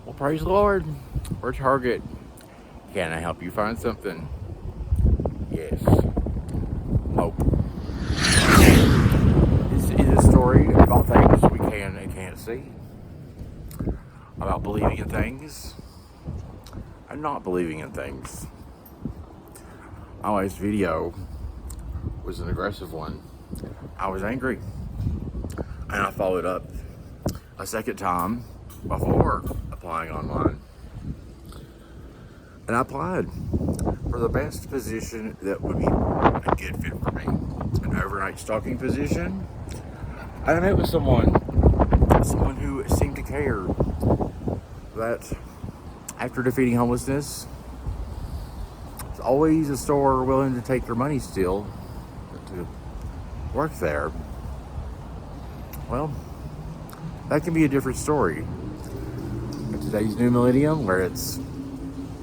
Well, praise the Lord. We're Target. Can I help you find something? Yes. Hope. This is a story about things we can and can't see. About believing in things and not believing in things. My last video was an aggressive one. I was angry. And I followed up a second time before applying online. And I applied for the best position that would be a good fit for me. An overnight stalking position. And I met with someone who seemed to care that after defeating homelessness, there's always a store willing to take their money still to work there. Well, that can be a different story. In today's new millennium, where it's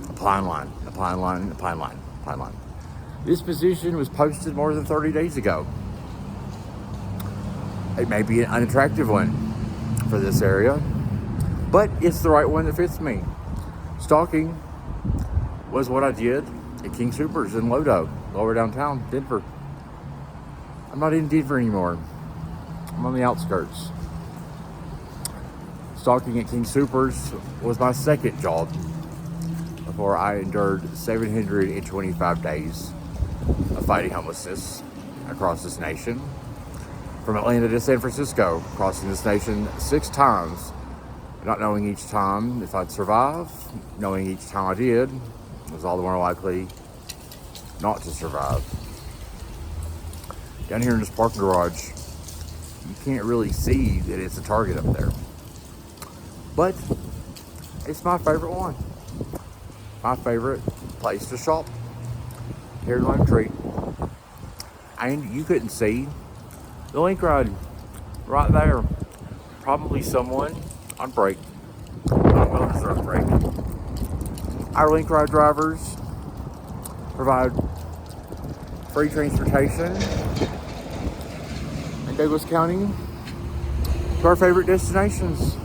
apply online. This position was posted more than 30 days ago. It may be an unattractive one for this area, but it's the right one that fits me. Stalking was what I did at King Soopers in lower downtown Denver. I'm not in Denver anymore. I'm on the outskirts. Stalking at King Soopers was my second job before I endured 725 days of fighting homelessness across this nation. From Atlanta to San Francisco, crossing this nation 6 times, not knowing each time if I'd survive, knowing each time I did, was all the more likely not to survive. Down here in this parking garage, you can't really see that it's a Target up there. But it's my favorite one. My favorite place to shop here in Lone Tree. And you couldn't see the link ride right there. Probably someone on break, on a well-deserved break. Our link ride drivers provide free transportation in Douglas County to our favorite destinations.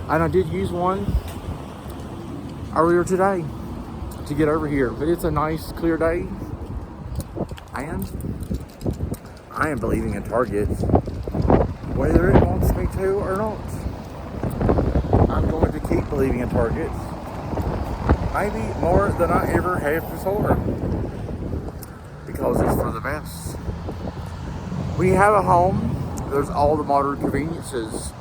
And I did use one earlier today to get over here, but it's a nice clear day and I am believing in Target whether it wants me to or not. I'm going to keep believing in Target, maybe more than I ever have before, because it's for the best. When you have a home, there's all the modern conveniences,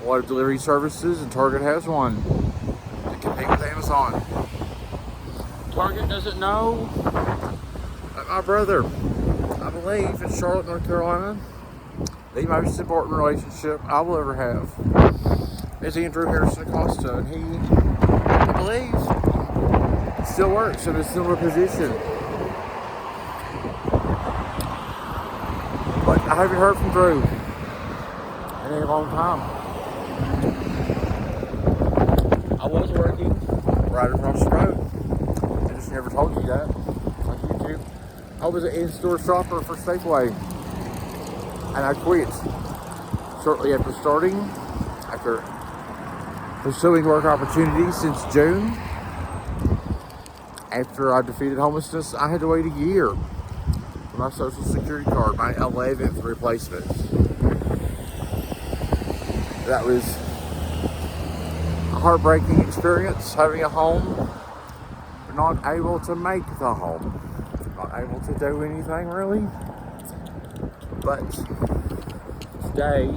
a lot of delivery services, and Target has one to compete with Amazon. Target doesn't know that my brother, I believe, in Charlotte, North Carolina, the most important relationship I will ever have is Andrew Harrison Acosta, and he, I believe, still works in a similar position. But I haven't heard from Drew in a long time. I was working right across the road. I just never told you that on YouTube. I was an in-store shopper for Safeway, and I quit shortly after starting, after pursuing work opportunities since June. After I defeated homelessness, I had to wait a year for my Social Security card, my 11th replacement. That was a heartbreaking experience, having a home, but not able to make the home, not able to do anything really. But today,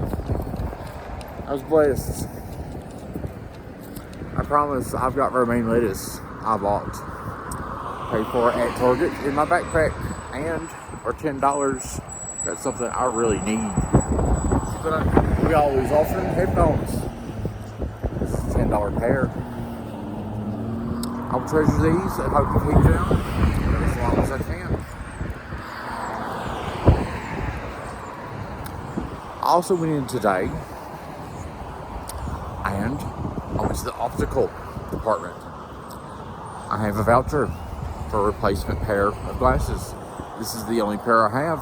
I was blessed. I promise I've got romaine lettuce I bought, paid for at Target in my backpack, and for $10, that's something I really need. But we always offer headphones. This is a $10 pair. I'll treasure these and hope to keep them as long as I can. I also went in today and I went to the optical department. I have a voucher for a replacement pair of glasses. This is the only pair I have.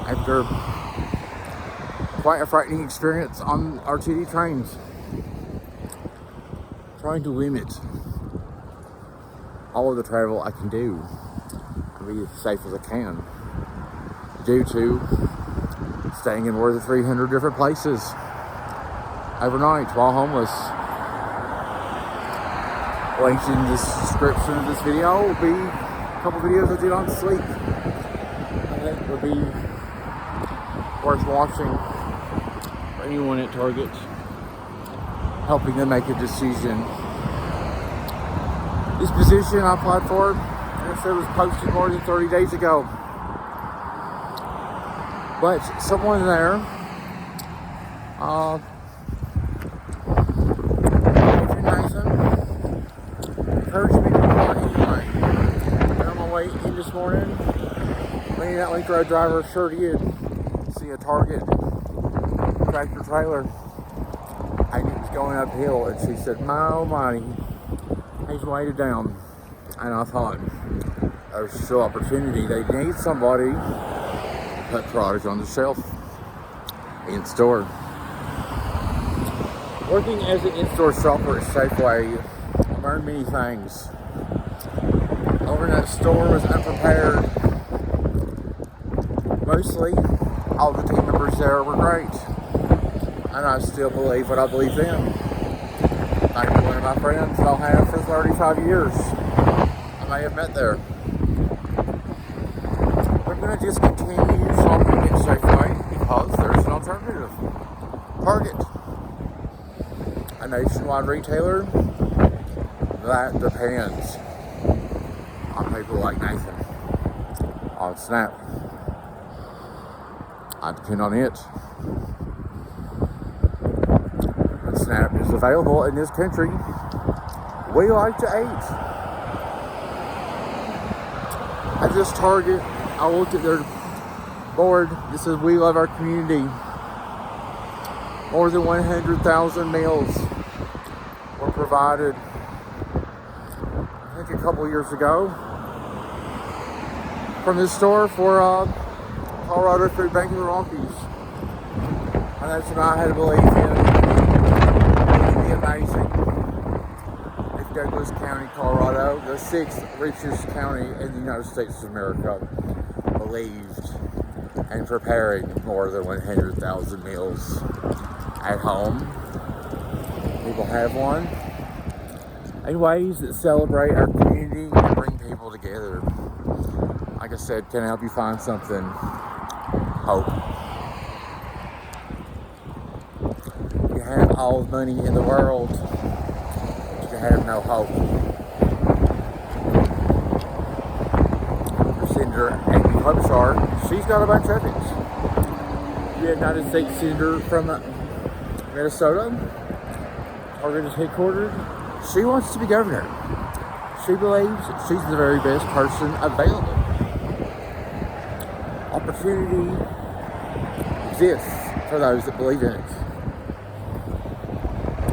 After quite a frightening experience on RTD trains. trying to limit all of the travel I can do and be as safe as I can due to staying in more than 300 different places overnight while homeless. Links in the description of this video will be a couple videos I did on sleep. I think would be worth watching for anyone at Target, helping them make a decision. This position I applied for, and it said it was posted more than 30 days ago. But someone there encouraged me to apply anyway. And on my way in this morning, me and that link road driver sure did see a Target tractor trailer. And it was going uphill, and she said, "My almighty, he's weighted down." And I thought, there's still opportunity. They need somebody to put product on the shelf in store. Working as an in-store shopper at Safeway, I learned many things. Owner in that store was unprepared. Mostly, all the team members there were great. And I still believe what I believe in. Like one of my friends I'll have for 35 years. I may have met there. We're going to just continue shopping at Safeway because there's an alternative. Target, a nationwide retailer that depends on people like Nathan on Snap. I depend on it. When Snap is available in this country, we like to eat. At this Target, I looked at their board that says "We love our community." More than 100,000 meals were provided, I think a couple years ago, from this store for Colorado Food Bank in the Rockies. And that's what I had to believe in. It would be amazing if Douglas County, Colorado, the 6th richest county in the United States of America, believed in preparing more than 100,000 meals at home. People have one in ways that celebrate our community and bring people together. Like I said, can I help you find something? Hope. You have all the money in the world, but you have no hope. Senator Amy Klobuchar, she's got a bunch of it. The United States Senator from Minnesota, Target is headquartered. She wants to be governor. She believes she's the very best person available. Opportunity exists for those that believe in it.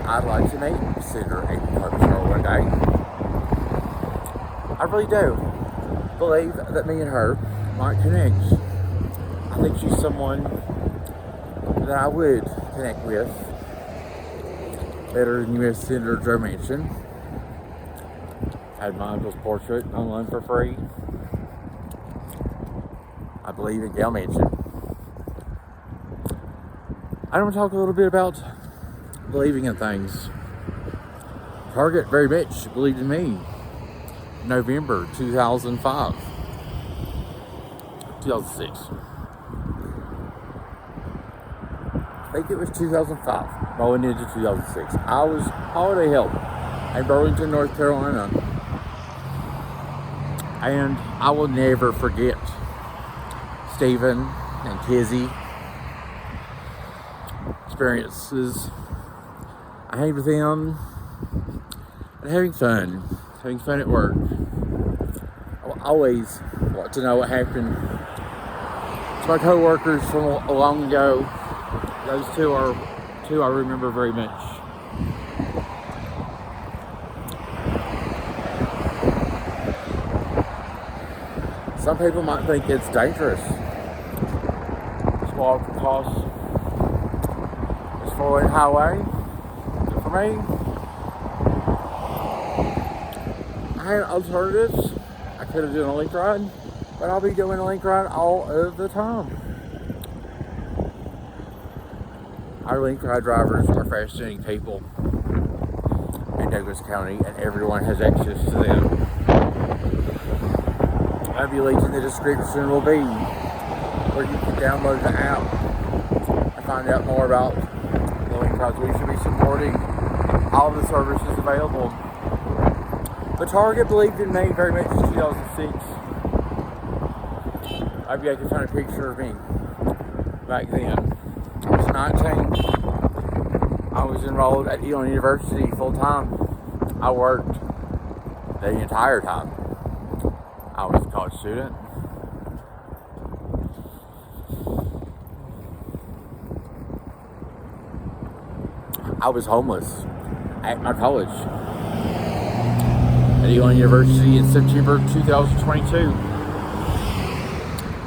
I'd like to meet Senator Amy Klobuchar one day. I really do believe that me and her might connect. I think she's someone that I would connect with better than U.S. Senator Joe Manchin. Had my uncle's portrait online for free. I believe in Gail Manchin. I want to talk a little bit about believing in things. Target very much believed in me. November 2005. 2006. I think it was 2005. Rolling into 2006. I was holiday help in Burlington, North Carolina. And I will never forget Stephen and Kizzy experiences. I hang with them and having fun at work. I always want to know what happened to my co-workers from long ago. Those two I remember very much. Some people might think it's dangerous to walk across this 4-lane highway. But for me, I had alternatives. I could have done a link ride, but I'll be doing a link ride all of the time. Our link ride drivers are fascinating people in Douglas County, and everyone has access to them. Maybe links in the description will be where you can download the app and find out more about the link rides we should be supporting. All of the services available. But Target believed in me very much in 2006. Maybe I can find a picture of me back then. I was 19. I was enrolled at Elon University full time. I worked the entire time. I was a college student. I was homeless at my college at Elon University in September 2022.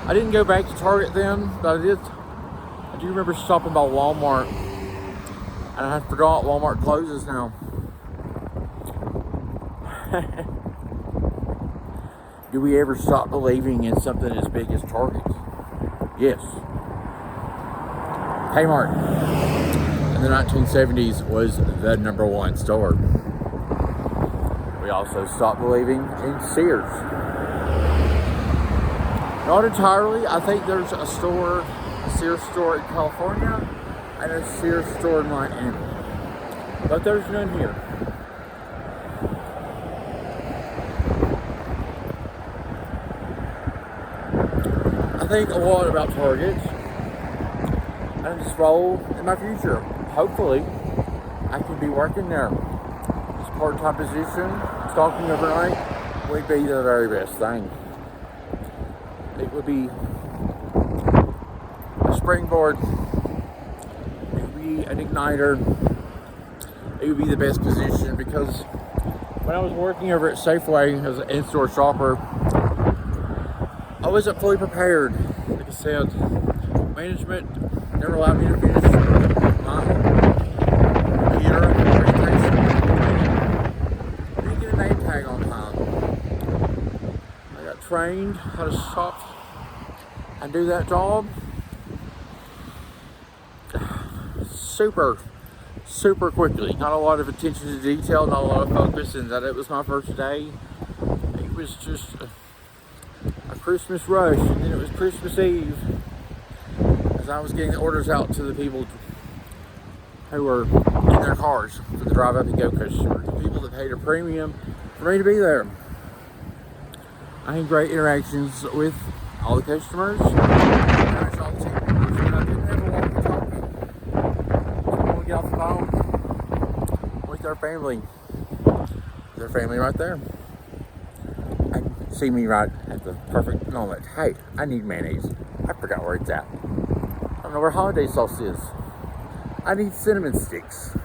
I didn't go back to Target then, but I do remember stopping by Walmart, and I forgot Walmart closes now. Do we ever stop believing in something as big as Target? Yes. Kmart in the 1970s was the #1 store. We also stopped believing in Sears. Not entirely. I think there's a Sears store in California and a Sears store in Miami. But there's none here. I think a lot about Target and its role in my future. Hopefully, I can be working there. This part-time position, stalking overnight, would be the very best thing. It would be a springboard. It would be an igniter. It would be the best position because when I was working over at Safeway as an in-store shopper, I wasn't fully prepared. Like I said, management never allowed me to finish my computer orientation. I didn't get a name tag on time. I got trained how to shop and do that job super quickly. Not a lot of attention to detail, not a lot of focus, and that it was my first day. It was just a Christmas rush, and then it was Christmas Eve as I was getting the orders out to the people who were in their cars for the drive up and go customers, the people that paid a premium for me to be there. I had great interactions with all the customers. I saw the team members, and I didn't have a walkie-talkie. So we get off the phone with their family. Their family right there. See me right at the perfect moment. Hey, I need mayonnaise. I forgot where it's at. I don't know where holiday sauce is. I need cinnamon sticks.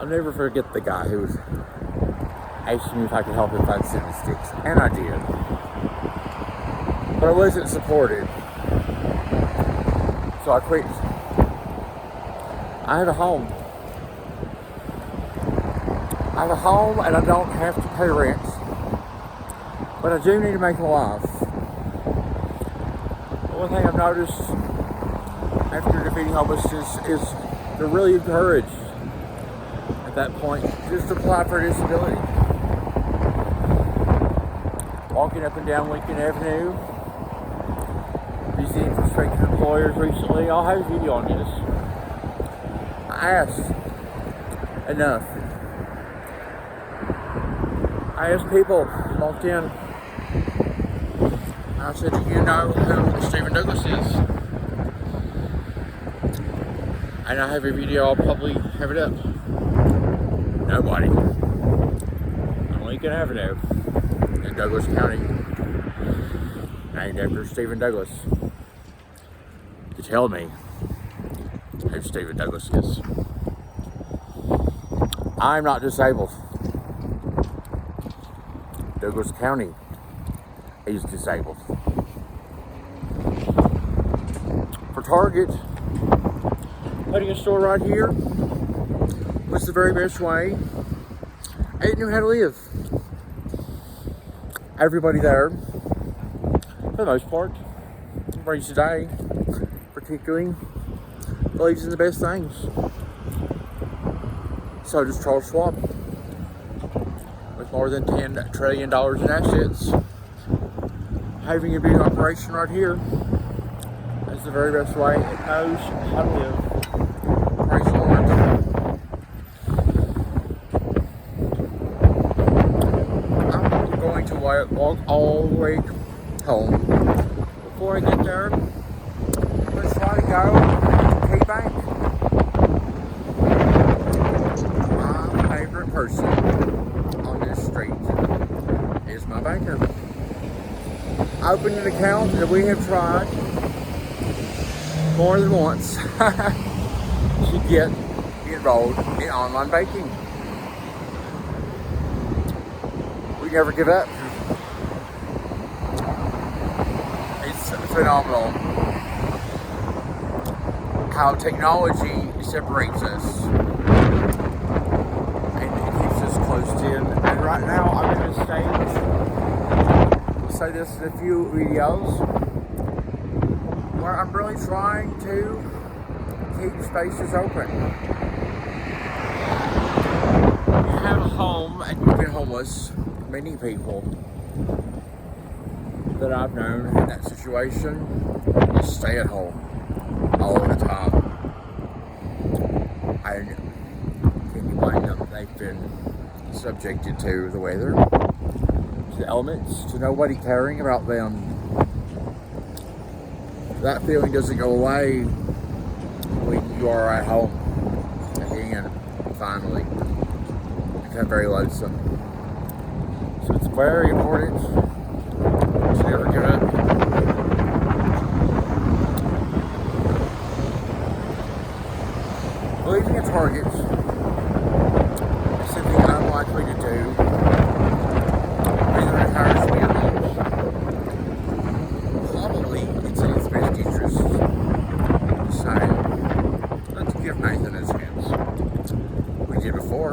I'll never forget the guy who was asking me if I could help him find cinnamon sticks. And I did. But I wasn't supported. So I quit. I have a home. I have a home and I don't have to pay rent. But I do need to make a life. One thing I've noticed after defeating homelessness is they're really encouraged at that point just to apply for a disability. Walking up and down Lincoln Avenue, visiting prospective employers recently. I'll have a video on this. I asked enough. I asked people, walked in. I said, do you know who Stephen Douglas is? And I have a video, I'll probably have it up. Nobody. On Lincoln Avenue in Douglas County, named after Stephen Douglas, to tell me who Stephen Douglas is. I'm not disabled. Douglas County is disabled. For Target, putting a store right here was the very best way. I didn't know how to live. everybody there, for the most part, everybody today, particularly, believes in the best things. So does Charles Schwab. With more than $10 trillion in assets, having a big operation right here is the very best way it knows how to live. Praise the Lord. I'm going to walk all the way home. Before I get there, let's try to go to Key Bank. My favorite person on this street is my banker. I opened an account that we have tried more than once to get enrolled in online banking. We never give up. It's phenomenal how technology separates us and it keeps us closed in. And right now I'm in a stage, I'll say this in a few videos, where I'm really trying to keep spaces open. You have a home and you've been homeless. Many people that I've known in that situation just stay at home all the time. And can you blame them? They've been subjected to the weather, to the elements, to nobody caring about them. That feeling doesn't go away when you are at home again, finally. You become very lonesome. So it's very important to never give up. Believing in targets is something I'm likely to do. Either it hires me or not. Probably it's in its best interest to say, let's give Nathan a chance. We did before.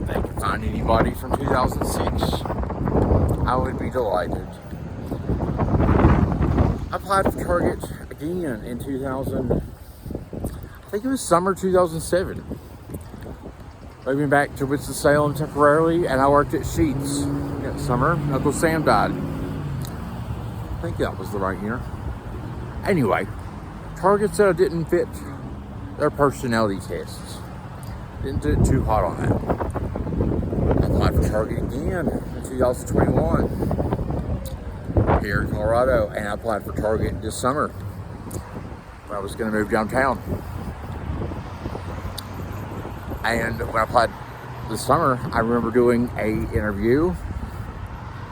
If they could find anybody from 2006, I would be delighted. I applied for Target again in 2000. I think it was summer 2007. Moving back to Winston-Salem temporarily, and I worked at Sheets that summer. Uncle Sam died. I think that was the right year. Anyway, Target said I didn't fit their personality tests. Didn't do it too hot on that. I applied for Target again in 2021 here in Colorado, and I applied for Target this summer when I was going to move downtown. And when I applied this summer, I remember doing an interview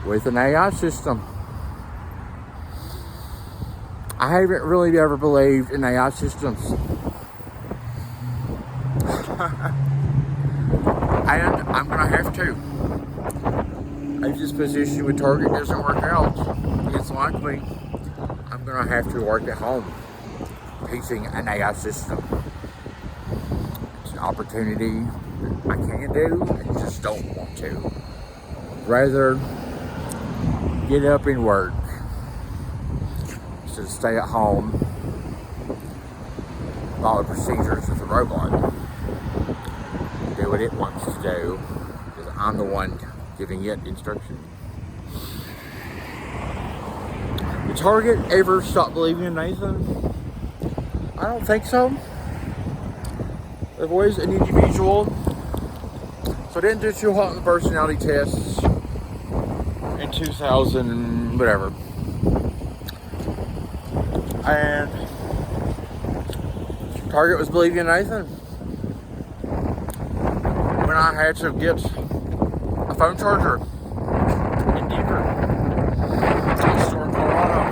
with an AI system. I haven't really ever believed in AI systems. And I'm gonna have to. If this position with Target doesn't work out, it's likely I'm gonna have to work at home teaching an AI system. Opportunity I can do and just don't want to. Rather get up and work instead of stay at home, follow procedures with a robot, do what it wants to do because I'm the one giving it instruction. Did Target ever stop believing in Nathan? I don't think so. They're always an individual. So I didn't do too hot on the personality tests in 2000, whatever. And Target was believing in Nathan. When I had to get a phone charger in Denver, in a store in Colorado,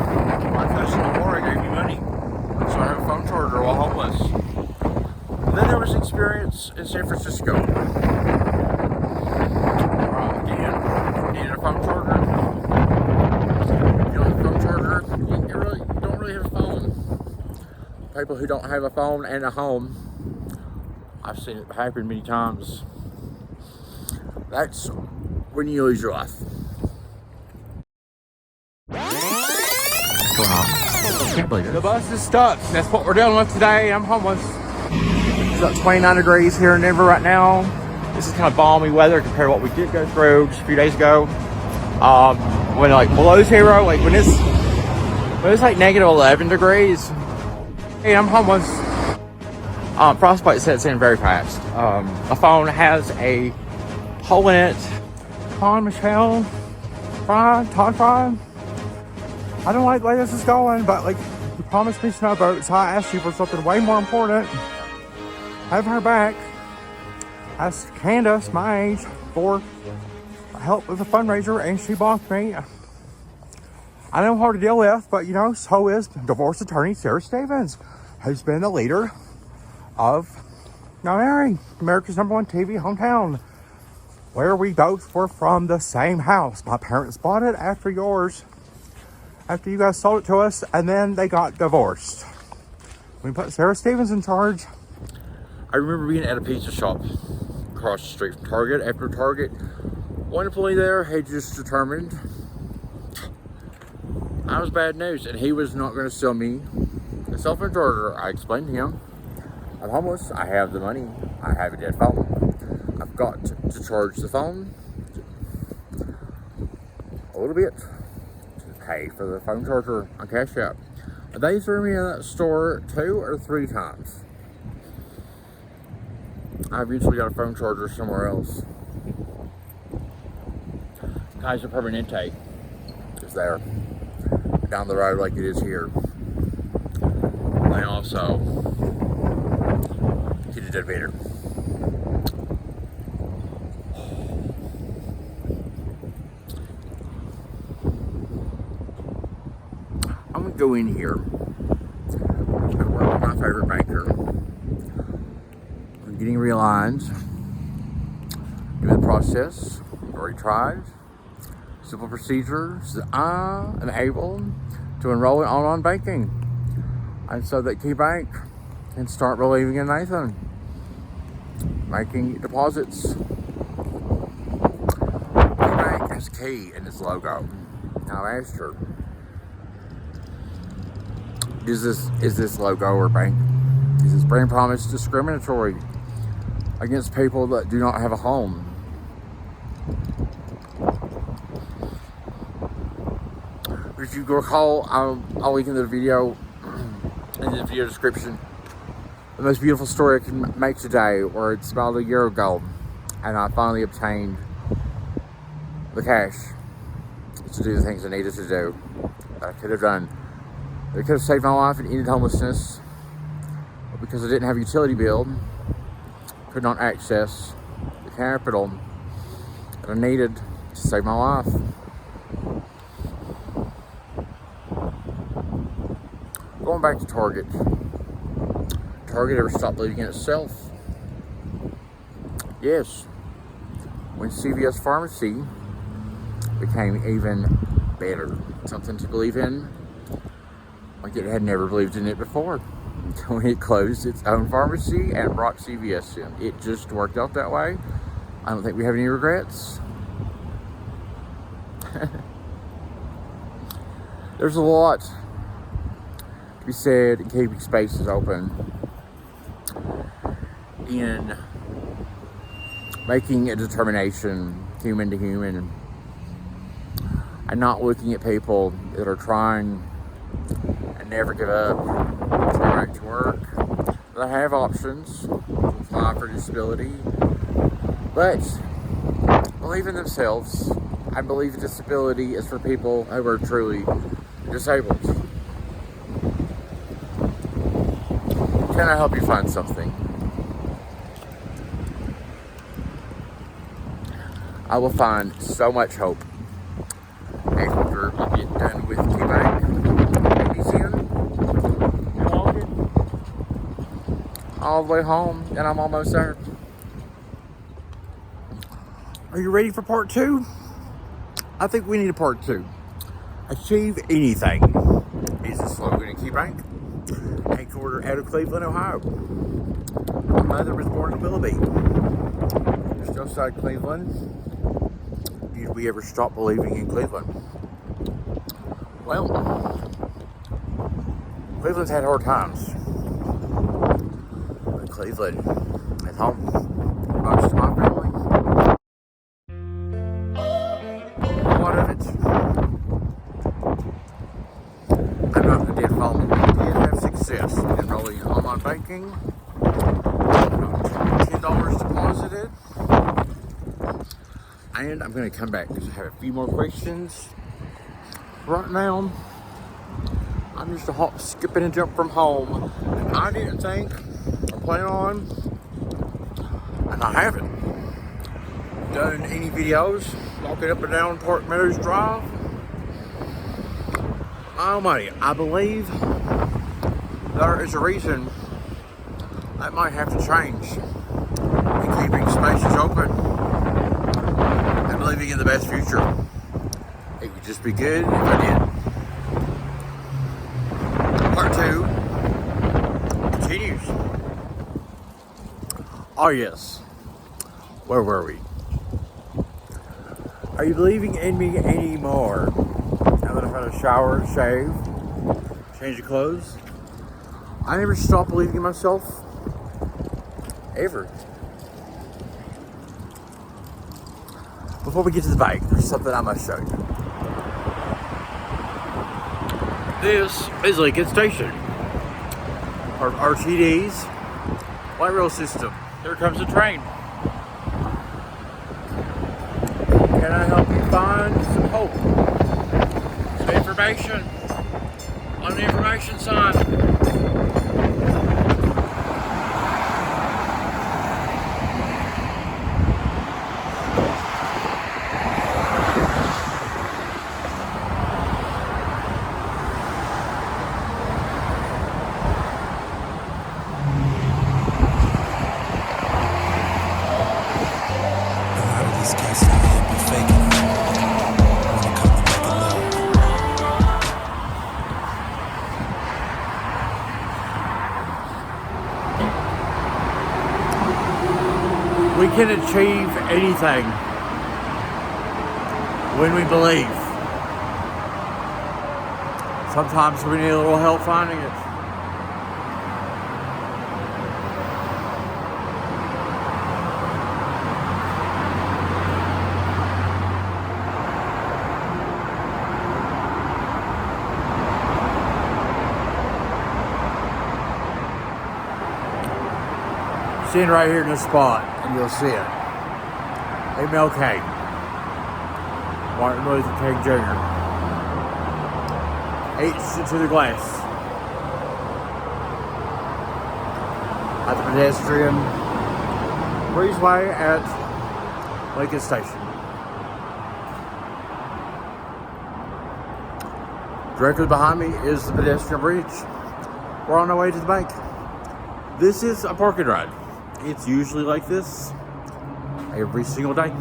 my cousin Laura gave me money. So I have a phone charger while homeless. Then there was experience in San Francisco. Again, needed a phone charger. You don't have a phone charger, you don't really have a phone. People who don't have a phone and a home, I've seen it happen many times. when you lose your life. What's going on? I can't believe it. The bus is stuck. That's what we're dealing with today. I'm homeless. It's up 29 degrees here in Denver right now. This is kind of balmy weather compared to what we did go through just a few days ago. When like below zero, like when it's like negative 11 degrees. Hey, I'm homeless. Frostbite sets in very fast. My phone has a hole in it. Con Michelle, Todd Fry. I don't like the way this is going, but like you promised me snowboat, so I asked you for something way more important. I haven't heard back. I asked Candace, my age, for help with a fundraiser, and she blocked me. I know hard to deal with, but you know, so is divorce attorney Sarah Stevens, who's been the leader of Now Mary, America's #1 TV hometown, where we both were from the same house. My parents bought it after yours, after you guys sold it to us, and then they got divorced. We put Sarah Stevens in charge. I remember being at a pizza shop across the street from Target after Target. One employee there had just determined I was bad news and he was not going to sell me a cell phone charger. I explained to him, I'm homeless, I have the money, I have a dead phone. I've got to charge the phone a little bit to pay for the phone charger on Cash App. They threw me in that store 2 or 3 times. I eventually got a phone charger somewhere else. Kaiser Permanente is there, down the road like it is here. They also get a dead beater. I'm gonna go in here and work with my favorite banker. I'm getting realigned, doing the process. I've already tried. Simple procedures that I am able to enroll in online banking. And so that Key Bank can start believing in Nathan, making deposits. Key Bank has Key in its logo. Now I asked her, is this logo or bank, is this brand promise discriminatory against people that do not have a home? If you recall, I'll link in the video, in the video description, the most beautiful story I can make today, where it's about a year ago, and I finally obtained the cash to do the things I needed to do, that I could have done. It could have saved my life and ended homelessness, but because I didn't have a utility bill, could not access the capital that I needed to save my life. Going back to Target. Target ever stopped believing in itself? Yes. When CVS Pharmacy became even better. Something to believe in, like it had never believed in it before. When it closed its own pharmacy and brought CVS in. It just worked out that way. I don't think we have any regrets. There's a lot to be said in keeping spaces open, in making a determination human to human, and not looking at people that are trying and never give up, to go back to work, that have options to apply for disability, but believe in themselves. I believe disability is for people who are truly disabled. Can I help you find something? I will find so much hope after I get done with Key Bank. Maybe soon. I'm walking all the way home, and I'm almost there. Are you ready for part 2? I think we need a part 2. Achieve anything is the slogan at Key Bank, headquartered out of Cleveland, Ohio. My mother was born in Willoughby, just outside Cleveland. did we ever stop believing in Cleveland? Well, Cleveland's had hard times. But Cleveland is home. Most of my family. A lot of it. I'm not a dead phone. We did have success in enrolling in online banking. $10 deposited. And I'm going to come back because I have a few more questions. Right now, I'm just a hop, skip, and a jump from home. And I didn't think or plan on, and I haven't done any videos walking up and down Park Meadows Drive. Almighty, I believe there is a reason that might have to change in keeping spaces open and believing in the best future. It would just be good if I did. Part 2 continues. Oh yes, where were we? Are you believing in me anymore? Now that I've had a shower, shave, change of clothes, I never stopped believing in myself, ever. Before we get to the bike, there's something I must show you. This is Lincoln Station, our RTD's light rail system. Here comes the train. Can I help you find some hope? Some information on the information sign. We can achieve anything when we believe. Sometimes we need a little help finding it. Stand right here in this spot and you'll see it. MLK, Martin Luther King Jr. H to the glass. At the pedestrian breezeway at Lincoln Station. Directly behind me is the pedestrian bridge. We're on our way to the bank. This is a park and ride. It's usually like this every single day.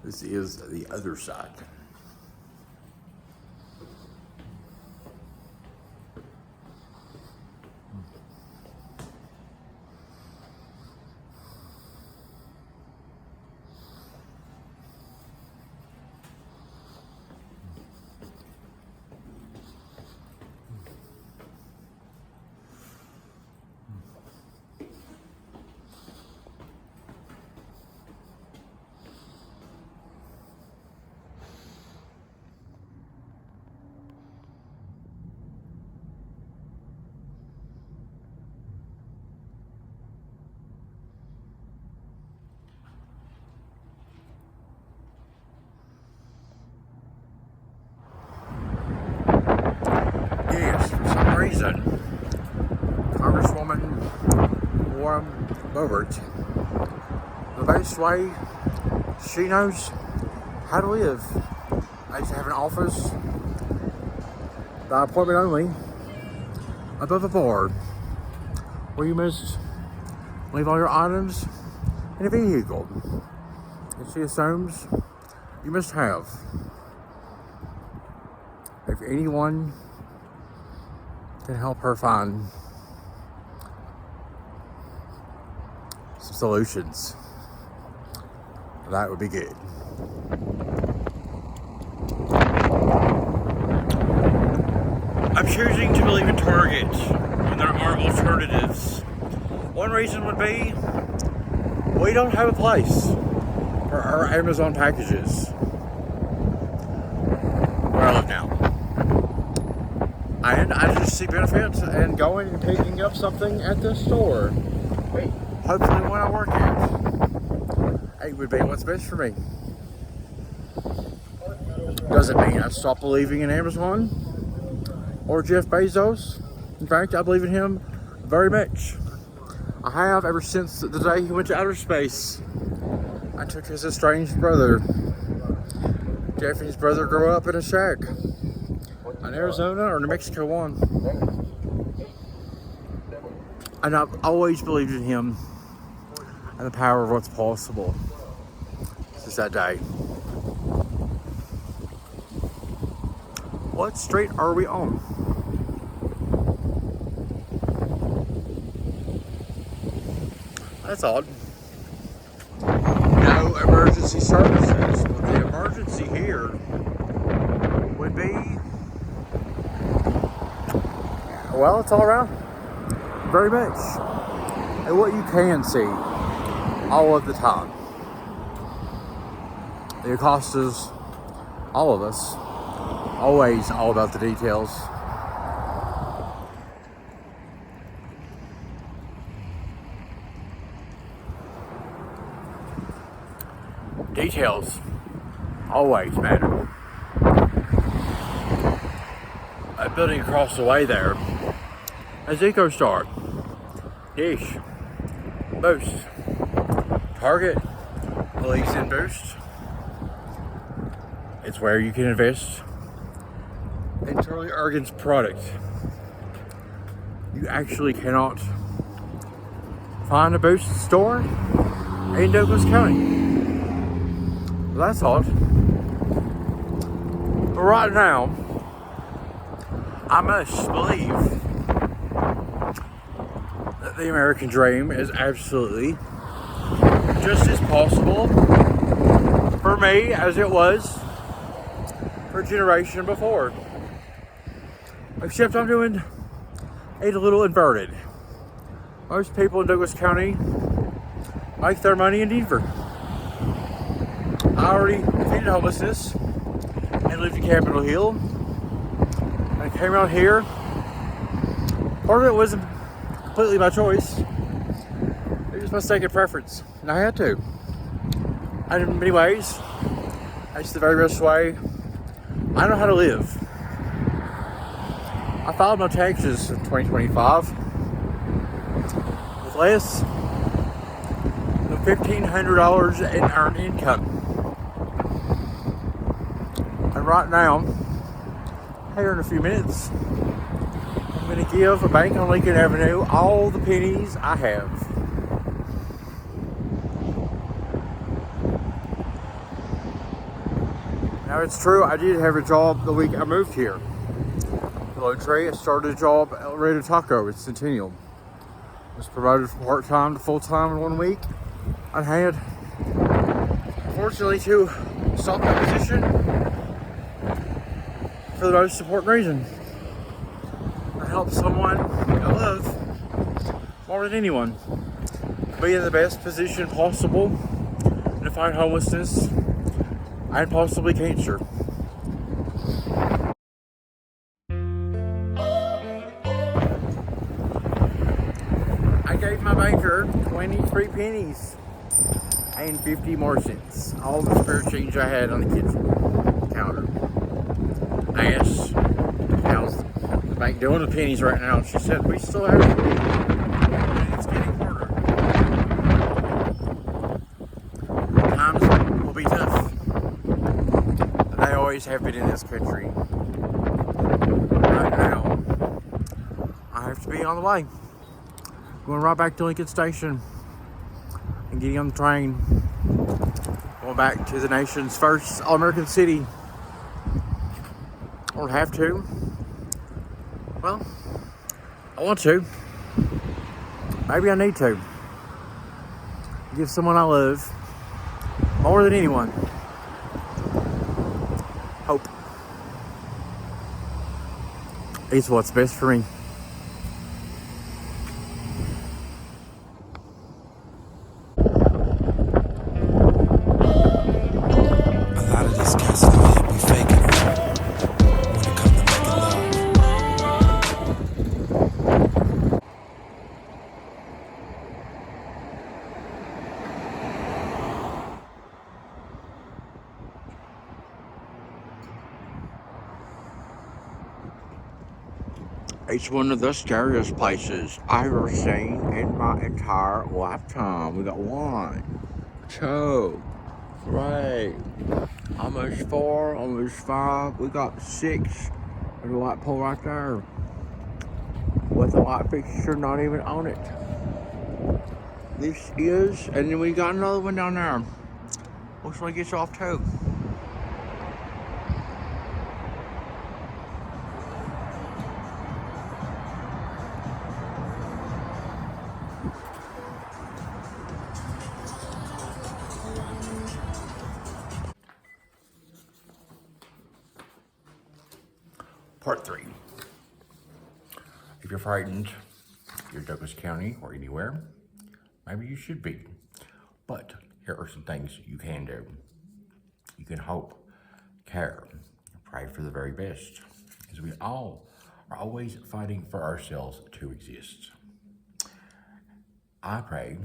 This is the other side. Reason, Congresswoman Warren Bobert, the best way she knows how to live is to have an office by appointment only above a bar where you must leave all your items in a vehicle that she assumes you must have If anyone can help her find some solutions, that would be good. I'm choosing to believe in Target when there are alternatives. One reason would be we don't have a place for our Amazon packages where I live now. And I just see benefits in going and picking up something at the store. Hopefully when I work at it would be what's best for me. Doesn't mean I stop believing in Amazon or Jeff Bezos. In fact, I believe in him very much. I have ever since the day he went to outer space. I took his estranged brother. Jeff and his brother grew up in a shack in Arizona or New Mexico one. And I've always believed in him and the power of what's possible since that day. What street are we on? That's odd. No emergency services, but the emergency here would be, well, it's all around. Very much. And what you can see all of the time. The Acostas, all of us, always all about the details. Details always matter. A building across the way there is EcoStar, Dish, Boost, Target, Police and Boost. It's where you can invest in Charlie Ergen's product. You actually cannot find a Boost store in Douglas County. Well, that's odd. But right now, I must believe that the American dream is absolutely just as possible for me as it was for a generation before. Except I'm doing it a little inverted. Most people in Douglas County make their money in Denver. I already defeated homelessness and lived in Capitol Hill. And I came out here. Part of it wasn't completely my choice. It was my second preference. And I had to. And in many ways, that's the very best way I know how to live. I filed my taxes in 2025 with less than $1,500 in earned income. And right now, here in a few minutes, I'm going to give a bank on Lincoln Avenue all the pennies I have. Now it's true, I did have a job the week I moved here. Hello Trey, I started a job at Redefined Taco at Centennial. Was promoted from part-time to full-time in 1 week. I had, unfortunately, to stop that position for the most important reason. I help someone I love more than anyone be in the best position possible to fight homelessness and possibly cancer. I gave my banker 23 pennies and 50 more cents. All the spare change I had on the kitchen counter. I asked, how's the bank doing with pennies right now? And she said, we still have it. And it's getting harder. Times will be tough. They always have been in this country. Right now, I have to be on the way. Going right back to Lincoln Station and getting on the train. Going back to the nation's first all-American city. don't have to. Well, I want to. Maybe I need to. Give someone I love, more than anyone, hope. It's what's best for me. It's one of the scariest places I've ever seen in my entire lifetime. We got 1, 2, 3, almost 4, almost 5. We got 6. There's a light pole right there with a light fixture not even on it. This is, and then we got another one down there. Looks like it's off too. Part 3. If you're frightened, you're Douglas County or anywhere, maybe you should be. But here are some things you can do. You can hope, care, pray for the very best, as we all are always fighting for ourselves to exist. I pray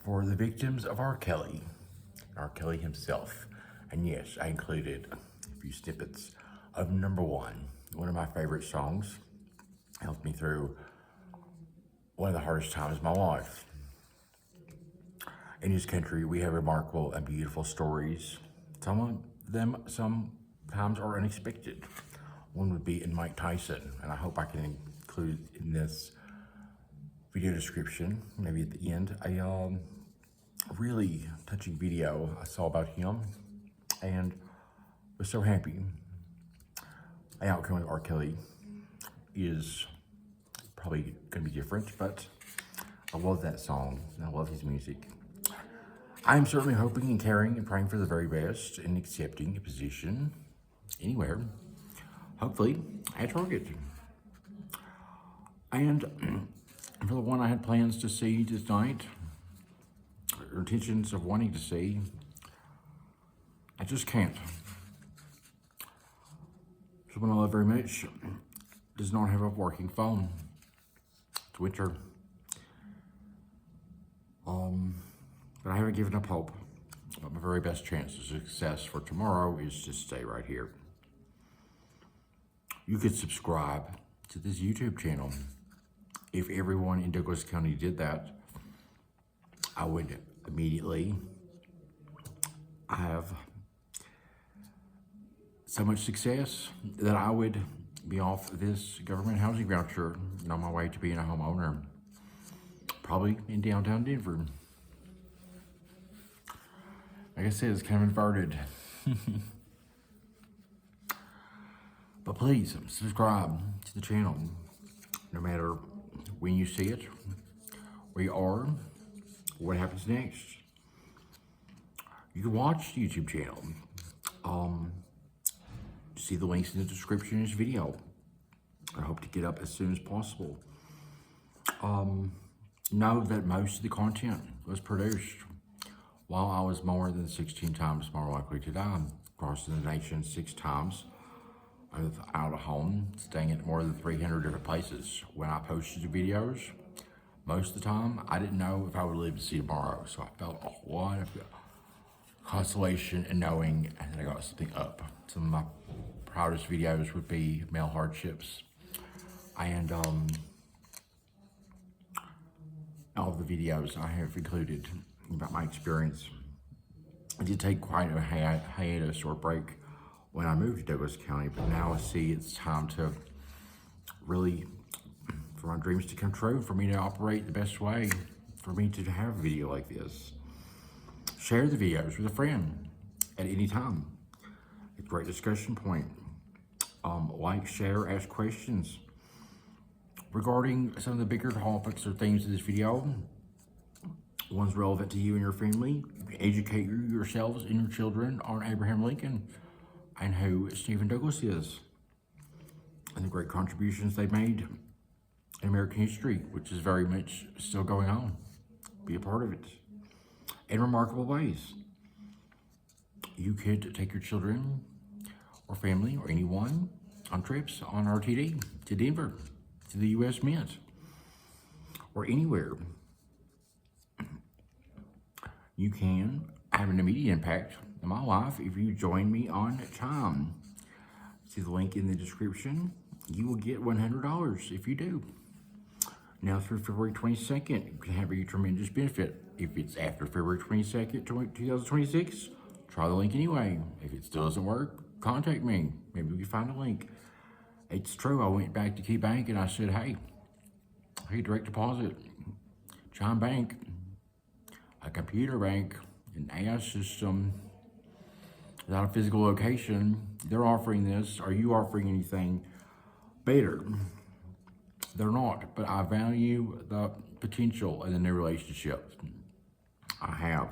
for the victims of R. Kelly himself. And yes, I included a few snippets of Number One of my favorite songs. Helped me through one of the hardest times of my life. In this country, we have remarkable and beautiful stories. Some of them sometimes are unexpected. One would be in Mike Tyson, and I hope I can include in this video description, maybe at the end, a really touching video I saw about him, and was so happy. The outcome with R. Kelly is probably going to be different, but I love that song, and I love his music. I'm certainly hoping and caring and praying for the very best and accepting a position anywhere, hopefully at Target. And for the one I had plans to see tonight, or intentions of wanting to see, I just can't. Someone I love very much does not have a working phone. It's winter. But I haven't given up hope. But my very best chance of success for tomorrow is to stay right here. You could subscribe to this YouTube channel. If everyone in Douglas County did that, I would immediately have so much success that I would be off this government housing voucher and on my way to being a homeowner, probably in downtown Denver. Like I said, it's kind of inverted. But please subscribe to the channel, no matter when you see it, where you are, what happens next. You can watch the YouTube channel. See the links in the description of this video. I hope to get up as soon as possible. Know that most of the content was produced while I was more than 16 times more likely to die, crossing the nation 6 times without a home, staying at more than 300 different places. When I posted the videos, most of the time, I didn't know if I would live to see tomorrow. So I felt a lot of consolation in knowing that I got something up. Some of my proudest videos would be male hardships. And all of the videos I have included about my experience. I did take quite a hiatus or break when I moved to Douglas County, but now I see it's time to really, for my dreams to come true, for me to operate the best way, for me to have a video like this. Share the videos with a friend at any time. A great discussion point. Like, share, ask questions regarding some of the bigger topics or themes of this video. One's relevant to you and your family. Educate yourselves and your children on Abraham Lincoln and who Stephen Douglas is and the great contributions they made in American history, which is very much still going on. Be a part of it in remarkable ways. You could take your children or family or anyone on trips on RTD to Denver, to the U.S. Mint, or anywhere. You can have an immediate impact in my life if you join me on Chime. See the link in the description. You will get $100 if you do. Now through February 22nd, you can have a tremendous benefit. If it's after February 22nd, 2026, try the link anyway. If it still doesn't work, contact me. Maybe we can find a link. It's true, I went back to Key Bank and I said, hey, direct deposit, Chime Bank, a computer bank, an AI system, without a physical location. They're offering this. Are you offering anything better? They're not, but I value the potential in the new relationship I have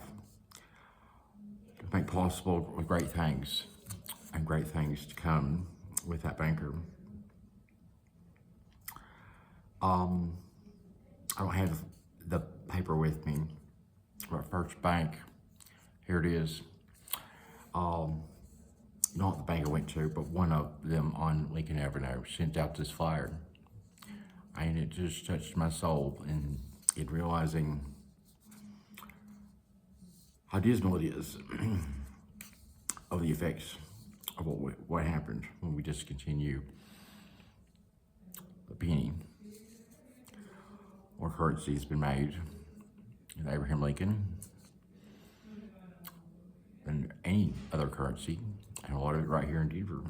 to make possible great things and great things to come with that banker. I don't have the paper with me, but First Bank, here it is. Not the bank I went to, but one of them on Lincoln Avenue sent out this flyer. And it just touched my soul in realizing how dismal it is of the effects of what happened when we discontinue the penny or currency has been made in Abraham Lincoln and any other currency, and a lot of it right here in Denver.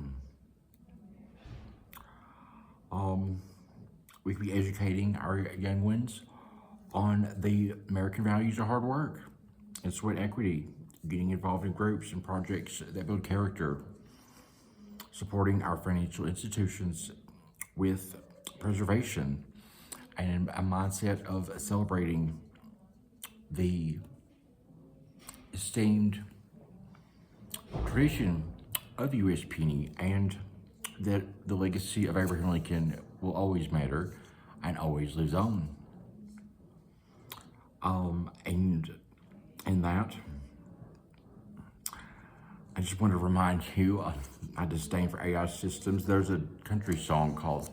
We could be educating our young ones on the American values of hard work and sweat equity, getting involved in groups and projects that build character, supporting our financial institutions with preservation and a mindset of celebrating the esteemed tradition of the U.S. penny, and that the legacy of Abraham Lincoln will always matter and always lives on. And that, I just want to remind you, my disdain for AI systems. There's a country song called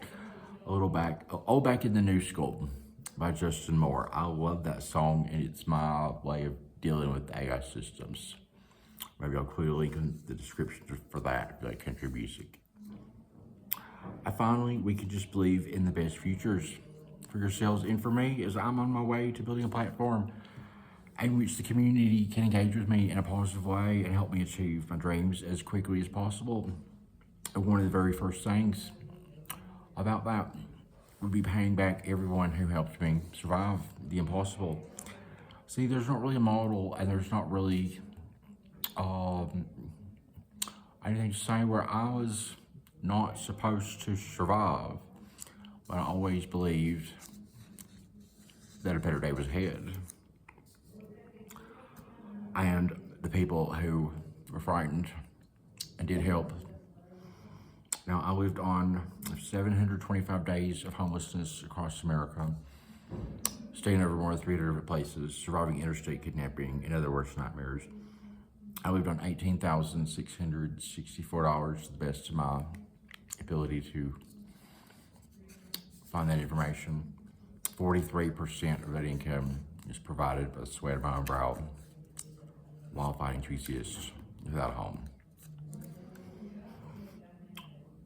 Old Back in the New School by Justin Moore. I love that song, and it's my way of dealing with AI systems. Maybe I'll put a link in the description for that country music. Finally, we can just believe in the best futures for yourselves and for me, as I'm on my way to building a platform in which the community can engage with me in a positive way and help me achieve my dreams as quickly as possible. And one of the very first things about that would be paying back everyone who helped me survive the impossible. See, there's not really a model, and there's not really anything to say where I was not supposed to survive, but I always believed that a better day was ahead. And the people who were frightened and did help. Now, I lived on 725 days of homelessness across America, staying over more than 300 different places, surviving interstate kidnapping, and other worst nightmares. I lived on $18,664, the best of my ability to find that information. 43% of that income is provided by the sweat of my own brow while fighting to exist without a home.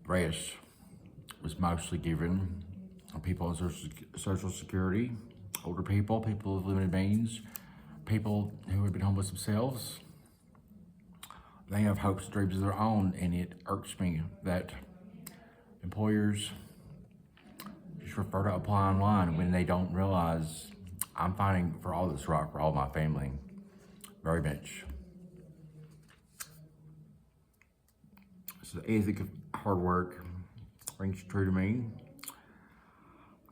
The rest was mostly given on people on Social Security, older people, people with limited means, people who have been homeless themselves. They have hopes and dreams of their own, and it irks me that employers just prefer to apply online when they don't realize I'm fighting for all that's right for all my family. Very much. So the ethic of hard work rings true to me.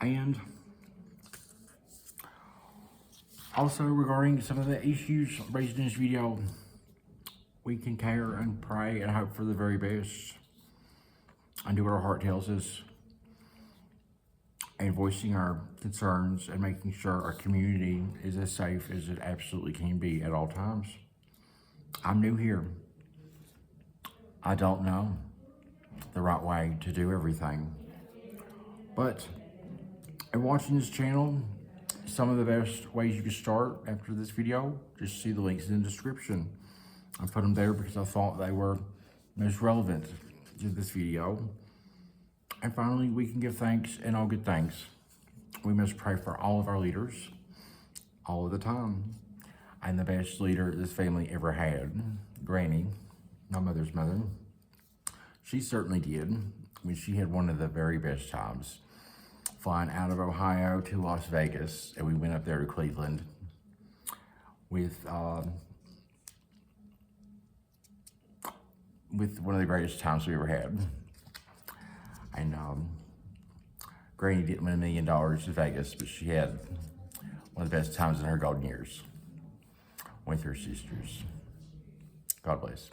And also regarding some of the issues raised in this video, we can care and pray and hope for the very best and do what our heart tells us, and voicing our concerns and making sure our community is as safe as it absolutely can be at all times. I'm new here. I don't know the right way to do everything, but in watching this channel, some of the best ways you can start after this video, just see the links in the description. I put them there because I thought they were most relevant to this video. And finally, we can give thanks in all good things. We must pray for all of our leaders, all of the time. And the best leader this family ever had, Granny, my mother's mother, she certainly did when she had one of the very best times, flying out of Ohio to Las Vegas, and we went up there to Cleveland with one of the greatest times we ever had. And Granny didn't win $1 million in Vegas, but she had one of the best times in her golden years with her sisters. God bless.